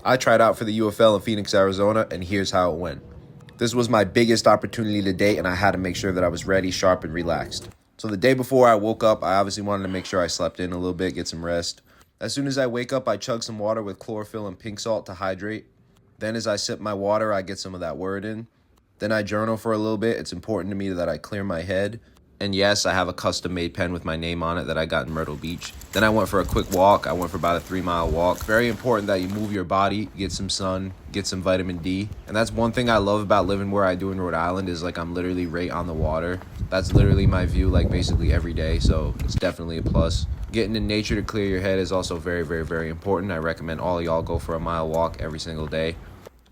I tried out for the UFL in Phoenix, Arizona, and here's how it went. This was my biggest opportunity to date, and I had to make sure that I was ready, sharp, and relaxed. So the day before I woke up, I obviously wanted to make sure I slept in a little bit, get some rest. As soon as I wake up, I chug some water with chlorophyll and pink salt to hydrate. Then as I sip my water, I get some of that word in. Then I journal for a little bit. It's important to me that I clear my head. And yes, I have a custom-made pen with my name on it that I got in Myrtle Beach. Then I went for a quick walk. I went for about a 3-mile walk. Very important that you move your body, get some sun, get some vitamin D. And that's one thing I love about living where I do in Rhode Island is like I'm literally right on the water. That's literally my view like basically every day, so it's definitely a plus. Getting in nature to clear your head is also very, very, very important. I recommend all of y'all go for a mile walk every single day.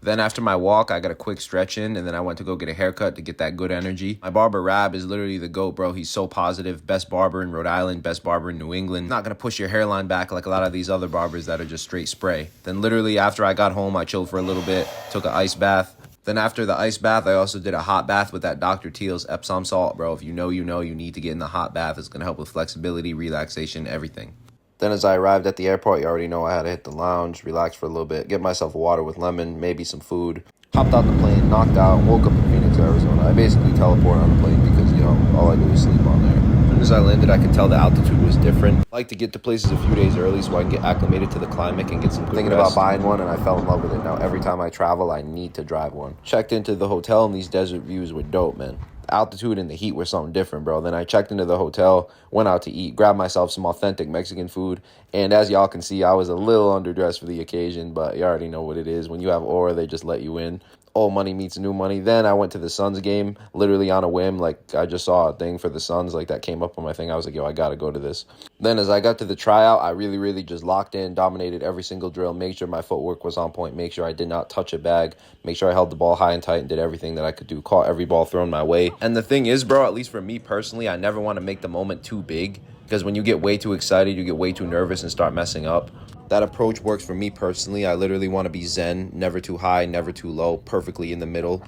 Then after my walk, I got a quick stretch in, and then I went to go get a haircut to get that good energy. My barber, Rab, is literally the GOAT, bro. He's so positive. Best barber in Rhode Island, best barber in New England. Not going to push your hairline back like a lot of these other barbers that are just straight spray. Then literally after I got home, I chilled for a little bit, took an ice bath. Then after the ice bath, I also did a hot bath with that Dr. Teal's Epsom salt, bro. If you know, you need to get in the hot bath. It's going to help with flexibility, relaxation, everything. Then as I arrived at the airport, you already know I had to hit the lounge, relax for a little bit, get myself a water with lemon, maybe some food. Hopped out the plane, knocked out, woke up in Phoenix, Arizona. I basically teleported on the plane because, all I do is sleep on there. As soon as I landed, I could tell the altitude was different. I like to get to places a few days early so I can get acclimated to the climate and get some good rest. Thinking about buying one, and I fell in love with it. Now, every time I travel, I need to drive one. Checked into the hotel, and these desert views were dope, man. The altitude and the heat were something different, bro. Then I checked into the hotel, went out to eat, grabbed myself some authentic Mexican food, and as y'all can see, I was a little underdressed for the occasion, but you already know what it is. When you have aura, they just let you in. Old money meets new money. Then I went to the Suns game, literally on a whim. Like, I just saw a thing for the Suns, like, that came up on my thing. I was like, yo, I gotta go to this. Then as I got to the tryout, I really just locked in, dominated every single drill, made sure my footwork was on point, make sure I did not touch a bag, make sure I held the ball high and tight and did everything that I could do, caught every ball thrown my way. And the thing is, bro, at least for me personally, I never want to make the moment too big, because when you get way too excited, you get way too nervous and start messing up. That approach works for me personally. I literally want to be zen, never too high, never too low, perfectly in the middle.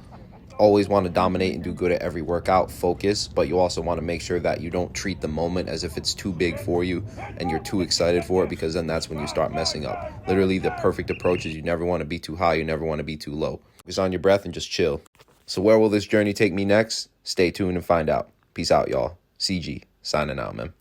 Always want to dominate and do good at every workout, focus, but you also want to make sure that you don't treat the moment as if it's too big for you and you're too excited for it, because then that's when you start messing up. Literally, the perfect approach is you never want to be too high, you never want to be too low. Focus on your breath and just chill. So where will this journey take me next? Stay tuned and find out. Peace out, y'all. CG, signing out, man.